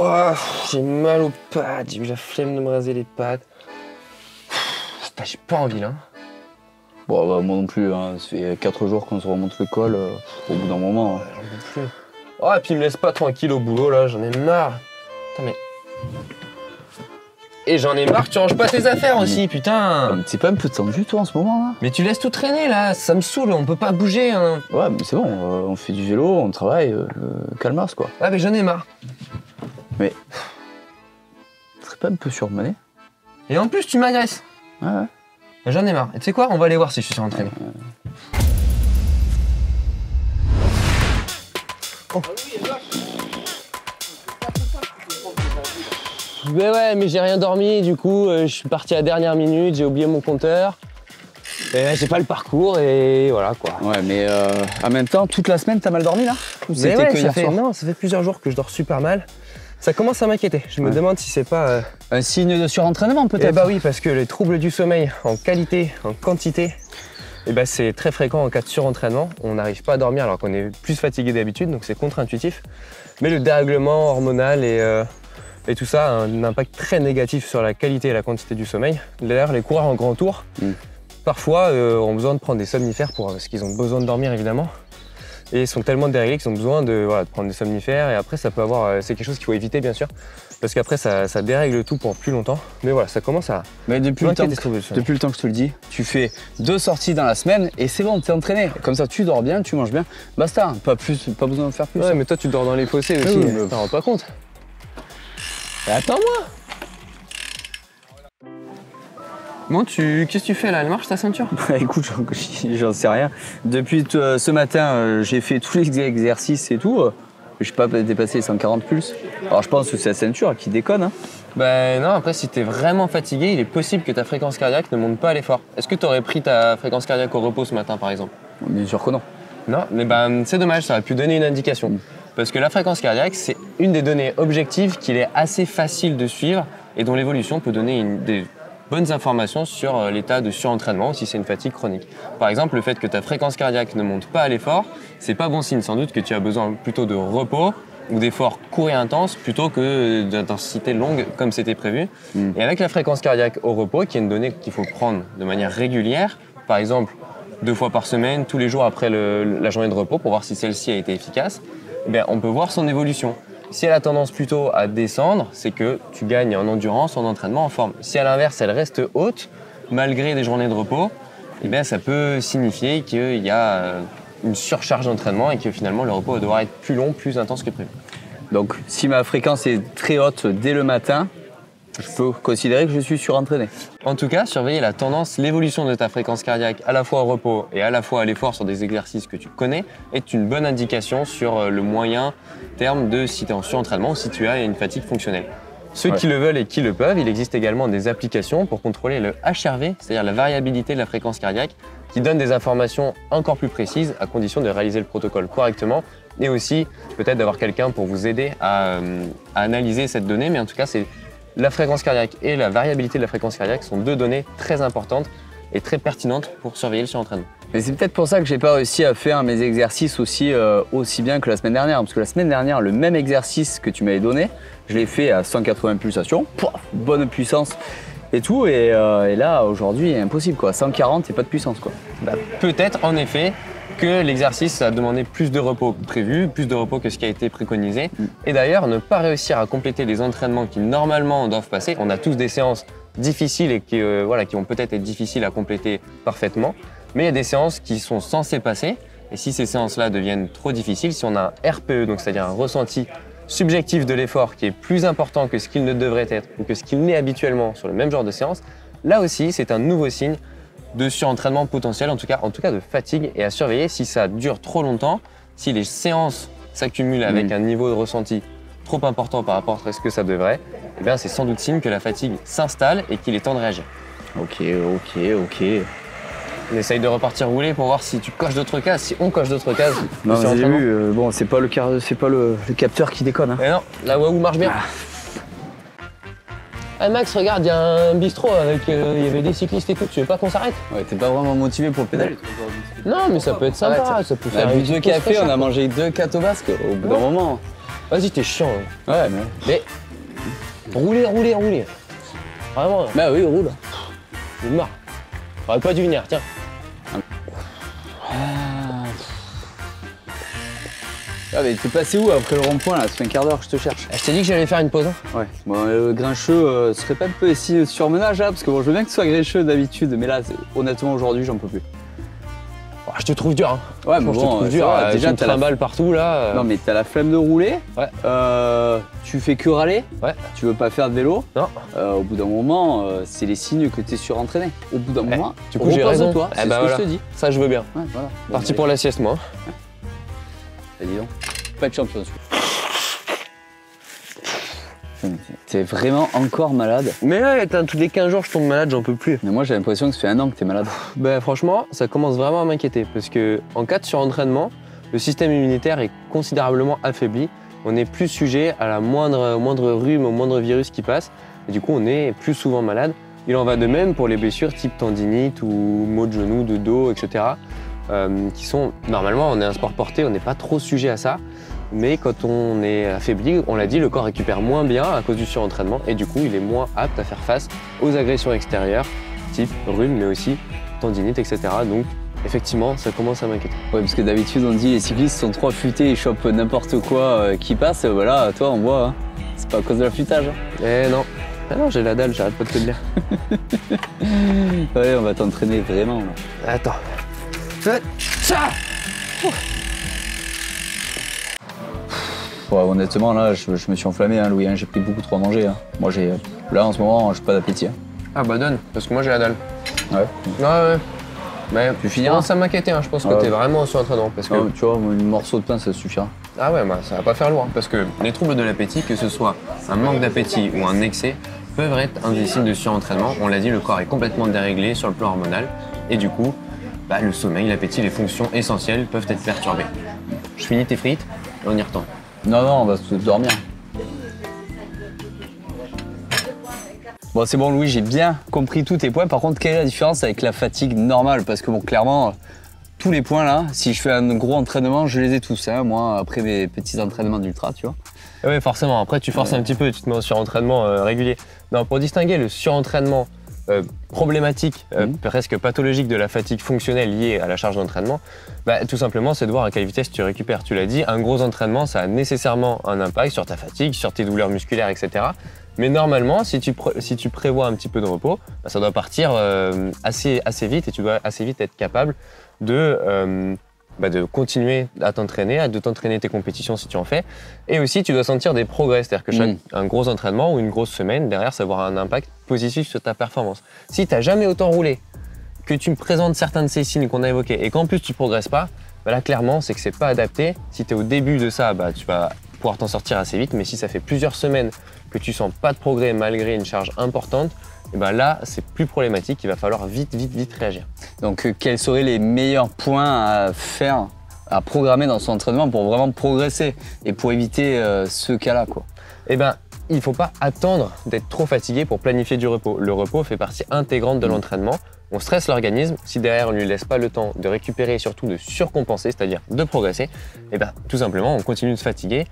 Oh, j'ai mal aux pattes, j'ai eu la flemme de me raser les pattes. Putain, j'ai pas envie là. Bon, bah, moi non plus, hein. Ça fait 4 jours qu'on se remonte le col, au bout d'un moment. Ouais, j'en peux plus. Oh, et puis il me laisse pas tranquille au boulot là, j'en ai marre. Putain, mais. Et j'en ai marre, tu ranges pas tes affaires aussi, putain. C'est pas un peu tendu toi en ce moment là? Mais tu laisses tout traîner là, ça me saoule, on peut pas bouger. Hein. Ouais, mais c'est bon, on fait du vélo, on travaille, calmos quoi. Ouais, mais j'en ai marre. Mais. Tu serais pas un peu surmené? Et en plus, tu m'agresses. Ouais, ouais. J'en ai marre. Et tu sais quoi, on va aller voir si je suis surentraîné. Oh. Mais j'ai rien dormi, du coup, je suis parti à la dernière minute, j'ai oublié mon compteur. Et j'ai pas le parcours et voilà quoi. Ouais, mais en même temps, toute la semaine, t'as mal dormi là? Ou c'était que hier soir? Non, ça fait plusieurs jours que je dors super mal. Ça commence à m'inquiéter. Je me demande si c'est pas... un signe de surentraînement peut-être? Eh bah oui, parce que les troubles du sommeil en qualité, en quantité, eh bah c'est très fréquent en cas de surentraînement. On n'arrive pas à dormir alors qu'on est plus fatigué d'habitude, donc c'est contre-intuitif. Mais le dérèglement hormonal et tout ça a un impact très négatif sur la qualité et la quantité du sommeil. D'ailleurs, les coureurs en grand tour, parfois, ont besoin de prendre des somnifères parce qu'ils ont besoin de dormir évidemment. Et ils sont tellement déréglés qu'ils ont besoin de prendre des somnifères. Et après, ça peut avoir. C'est quelque chose qu'il faut éviter, bien sûr. Parce qu'après, ça dérègle tout pour plus longtemps. Mais voilà, ça commence à. Mais depuis le temps que je te le dis, tu fais 2 sorties dans la semaine et c'est bon, t'es entraîné. Comme ça, tu dors bien, tu manges bien. Basta, pas besoin de faire plus. Ouais, mais toi, tu dors dans les fossés aussi. Oui, t'en rends pas compte. Mais attends-moi. Bon, qu'est-ce que tu fais là? Elle marche ta ceinture? Écoute, j'en sais rien. Depuis ce matin, j'ai fait tous les exercices et tout. Je n'ai pas dépassé les 140 pulses. Alors je pense que c'est la ceinture qui déconne. Hein. Ben non, après si tu es vraiment fatigué, il est possible que ta fréquence cardiaque ne monte pas à l'effort. Est-ce que tu aurais pris ta fréquence cardiaque au repos ce matin par exemple? Bien sûr que non. Non, mais ben c'est dommage, ça aurait pu donner une indication. Parce que la fréquence cardiaque, c'est une des données objectives qu'il est assez facile de suivre et dont l'évolution peut donner des bonnes informations sur l'état de surentraînement ou si c'est une fatigue chronique. Par exemple, le fait que ta fréquence cardiaque ne monte pas à l'effort, c'est pas bon signe. Sans doute que tu as besoin plutôt de repos ou d'efforts courts et intenses plutôt que d'intensité longue comme c'était prévu. Et avec la fréquence cardiaque au repos, qui est une donnée qu'il faut prendre de manière régulière, par exemple 2 fois par semaine, tous les jours après la journée de repos pour voir si celle-ci a été efficace, eh bien, on peut voir son évolution. Si elle a tendance plutôt à descendre, c'est que tu gagnes en endurance, en entraînement, en forme. Si à l'inverse, elle reste haute, malgré des journées de repos, eh bien, ça peut signifier qu'il y a une surcharge d'entraînement et que finalement le repos devra être plus long, plus intense que prévu. Donc si ma fréquence est très haute dès le matin, je peux considérer que je suis surentraîné. En tout cas, surveiller la tendance, l'évolution de ta fréquence cardiaque à la fois au repos et à la fois à l'effort sur des exercices que tu connais est une bonne indication sur le moyen terme de si tu es en surentraînement ou si tu as une fatigue fonctionnelle. Ceux qui le veulent et qui le peuvent, il existe également des applications pour contrôler le HRV, c'est-à-dire la variabilité de la fréquence cardiaque, qui donnent des informations encore plus précises à condition de réaliser le protocole correctement et aussi peut-être d'avoir quelqu'un pour vous aider à analyser cette donnée, mais en tout cas, c'est la fréquence cardiaque et la variabilité de la fréquence cardiaque sont 2 données très importantes et très pertinentes pour surveiller le surentraînement. Mais c'est peut-être pour ça que j'ai pas réussi à faire mes exercices aussi bien que la semaine dernière. Parce que la semaine dernière, le même exercice que tu m'avais donné, je l'ai fait à 180 pulsations, bonne puissance et tout. Et là, aujourd'hui, impossible quoi. 140 et pas de puissance quoi. Bah, peut-être en effet que l'exercice a demandé plus de repos que prévu, plus de repos que ce qui a été préconisé. Et d'ailleurs, ne pas réussir à compléter les entraînements qui normalement doivent passer. On a tous des séances difficiles et qui vont peut-être être difficiles à compléter parfaitement. Mais il y a des séances qui sont censées passer. Et si ces séances-là deviennent trop difficiles, si on a un RPE, donc c'est-à-dire un ressenti subjectif de l'effort qui est plus important que ce qu'il ne devrait être ou que ce qu'il n'est habituellement sur le même genre de séance, là aussi, c'est un nouveau signe de surentraînement potentiel, en tout cas de fatigue, et à surveiller si ça dure trop longtemps, si les séances s'accumulent avec un niveau de ressenti trop important par rapport à ce que ça devrait, eh bien c'est sans doute signe que la fatigue s'installe et qu'il est temps de réagir. Ok. On essaye de repartir rouler pour voir si tu coches d'autres cases, si on coche d'autres cases. Non, mais j'ai vu, bon, c'est pas le capteur qui déconne. Hein. Mais non, la Wahoo marche bien. Ah Max, regarde, il y a un bistrot avec, il y avait des cyclistes et tout, tu veux pas qu'on s'arrête? Ouais, t'es pas vraiment motivé pour pédaler. Non, mais ça peut être sympa, ça peut faire. On a bu 2 cafés, on a mangé 2 cato basques au bout d'un moment. Vas-y, t'es chiant. Hein. Ouais, Mais roulez. Vraiment, bah oui, roule. j'ai marre. J'aurais pas dû venir, tiens. Ah mais t'es passé où après le rond-point là? Ça fait un quart d'heure que je te cherche. Je t'ai dit que j'allais faire une pause. Hein. Ouais. Bon, le grincheux serait pas un peu ici surmenage là? Parce que bon, je veux bien que tu sois grincheux d'habitude, mais là, honnêtement, aujourd'hui, j'en peux plus. Oh, je te trouve dur. Hein. Ouais, mais je te trouve dur. Déjà, t'as la balle partout là. Non, mais t'as la flemme de rouler. Ouais. Tu fais que râler. Ouais. Tu veux pas faire de vélo. Non. Au bout d'un moment, c'est les signes que t'es surentraîné. Au bout d'un moment, du coup, j'ai raison. Toi, c'est ce que je te dis. Ça, je veux bien. Ouais, voilà. Parti pour la sieste, moi. Bah, dis donc. Pas de champion. T'es vraiment encore malade? Mais ouais, tous les 15 jours, je tombe malade, j'en peux plus. Mais moi, j'ai l'impression que ça fait 1 an que t'es malade. Ben franchement, ça commence vraiment à m'inquiéter parce que en cas de surentraînement, le système immunitaire est considérablement affaibli. On est plus sujet à la moindre rhume, au moindre virus qui passe. Et du coup, on est plus souvent malade. Il en va de même pour les blessures type tendinite ou maux de genoux, de dos, etc. Qui sont, normalement, on est un sport porté, on n'est pas trop sujet à ça. Mais quand on est affaibli, on l'a dit, le corps récupère moins bien à cause du surentraînement et du coup, il est moins apte à faire face aux agressions extérieures, type rhume, mais aussi tendinite, etc. Donc, effectivement, ça commence à m'inquiéter. Ouais, parce que d'habitude, on dit les cyclistes sont trop affûtés, ils chopent n'importe quoi qui passe. Voilà, toi, on voit, hein. C'est pas à cause de l'affûtage. Hein. Eh non. Ah non, j'ai la dalle, j'arrête pas de te le dire. Ouais, on va t'entraîner vraiment. Là. Attends. Ça. Ouais, honnêtement, là, je me suis enflammé, hein, Louis. Hein, j'ai pris beaucoup trop à manger. Hein. Moi, là, en ce moment, j'ai pas d'appétit. Hein. Ah bah donne, parce que moi j'ai la dalle. Ouais. Ouais. Mais tu finiras. Ça m'inquiétait, hein. Je pense que t'es vraiment en surentraînement. Parce que... tu vois, un morceau de pain, ça suffira. Ah ouais, bah ça va pas faire loin. Parce que les troubles de l'appétit, que ce soit un manque d'appétit ou un excès, peuvent être un des signes de surentraînement. On l'a dit, le corps est complètement déréglé sur le plan hormonal. Et du coup, bah, le sommeil, l'appétit, les fonctions essentielles peuvent être perturbées. Je finis tes frites et on y retourne. Non, on va se dormir. Bon, c'est bon, Louis, j'ai bien compris tous tes points. Par contre, quelle est la différence avec la fatigue normale? Parce que bon, clairement, tous les points là, si je fais un gros entraînement, je les ai tous. Hein, moi, après mes petits entraînements d'ultra, tu vois. Oui, forcément. Après, tu forces un petit peu, tu te mets en surentraînement régulier. Non, pour distinguer le surentraînement problématique, presque pathologique de la fatigue fonctionnelle liée à la charge d'entraînement, bah, tout simplement, c'est de voir à quelle vitesse tu récupères. Tu l'as dit, un gros entraînement, ça a nécessairement un impact sur ta fatigue, sur tes douleurs musculaires, etc. Mais normalement, si tu prévois un petit peu de repos, bah, ça doit partir assez vite et tu dois assez vite être capable de continuer à t'entraîner, de t'entraîner tes compétitions si tu en fais. Et aussi, tu dois sentir des progrès. C'est-à-dire que un gros entraînement ou une grosse semaine, derrière, ça va avoir un impact positif sur ta performance. Si tu n'as jamais autant roulé, que tu me présentes certains de ces signes qu'on a évoqués et qu'en plus tu ne progresses pas, bah là, clairement, c'est que c'est pas adapté. Si tu es au début de ça, bah, tu vas pouvoir t'en sortir assez vite. Mais si ça fait plusieurs semaines que tu sens pas de progrès malgré une charge importante, et ben là, c'est plus problématique, il va falloir vite réagir. Donc, quels seraient les meilleurs points à faire, à programmer dans son entraînement pour vraiment progresser et pour éviter ce cas-là, quoi? Eh ben, il ne faut pas attendre d'être trop fatigué pour planifier du repos. Le repos fait partie intégrante de l'entraînement. On stresse l'organisme, si derrière on ne lui laisse pas le temps de récupérer et surtout de surcompenser, c'est-à-dire de progresser, eh ben, tout simplement, on continue de se fatiguer,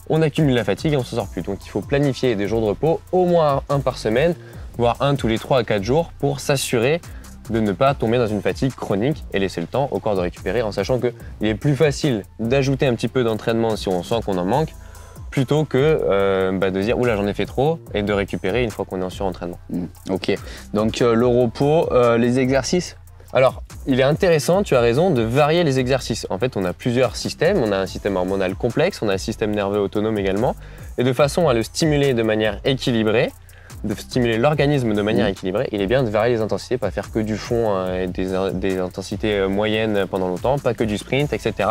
on accumule la fatigue et on ne s'en sort plus. Donc, il faut planifier des jours de repos, au moins un par semaine, voire un tous les 3 à 4 jours pour s'assurer de ne pas tomber dans une fatigue chronique et laisser le temps au corps de récupérer en sachant qu'il est plus facile d'ajouter un petit peu d'entraînement si on sent qu'on en manque plutôt que de dire « oula, j'en ai fait trop » et de récupérer une fois qu'on est en surentraînement. Ok, donc le repos, les exercices? Alors, il est intéressant, tu as raison, de varier les exercices. En fait, on a plusieurs systèmes. On a un système hormonal complexe, on a un système nerveux autonome également. Et de façon à le stimuler de manière équilibrée, de stimuler l'organisme de manière équilibrée, il est bien de varier les intensités, pas faire que du fond et des intensités moyennes pendant longtemps, pas que du sprint, etc.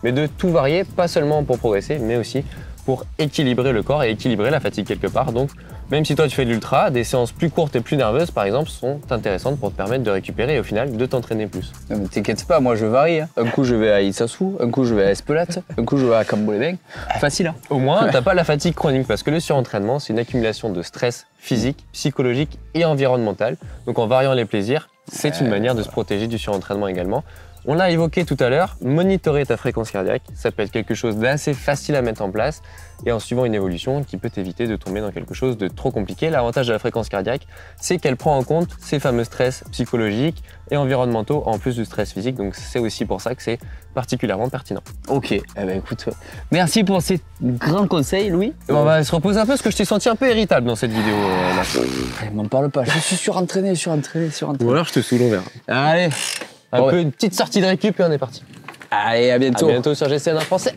Mais de tout varier, pas seulement pour progresser, mais aussi pour équilibrer le corps et équilibrer la fatigue quelque part. Donc, même si toi tu fais de l'ultra, des séances plus courtes et plus nerveuses, par exemple, sont intéressantes pour te permettre de récupérer et au final de t'entraîner plus. Non mais t'inquiète pas, moi je varie. Hein. Un coup je vais à Issasou, un coup je vais à Espelette, un coup je vais à Cambo-les-Bains. Facile, hein. Au moins, t'as pas la fatigue chronique parce que le surentraînement, c'est une accumulation de stress physique, psychologique et environnemental. Donc en variant les plaisirs, c'est une manière de se protéger du surentraînement également. On l'a évoqué tout à l'heure, monitorer ta fréquence cardiaque, ça peut être quelque chose d'assez facile à mettre en place et en suivant une évolution qui peut t'éviter de tomber dans quelque chose de trop compliqué. L'avantage de la fréquence cardiaque, c'est qu'elle prend en compte ces fameux stress psychologiques et environnementaux en plus du stress physique, donc c'est aussi pour ça que c'est particulièrement pertinent. Ok, eh ben écoute, merci pour ces grands conseils, Louis. On va se reposer un peu parce que je t'ai senti un peu irritable dans cette vidéo. M'en parle pas, je suis surentraîné. Ou alors je te saoule, on verra. Allez, Une petite sortie de récup et on est parti. allez, à bientôt. À bientôt sur GCN en français.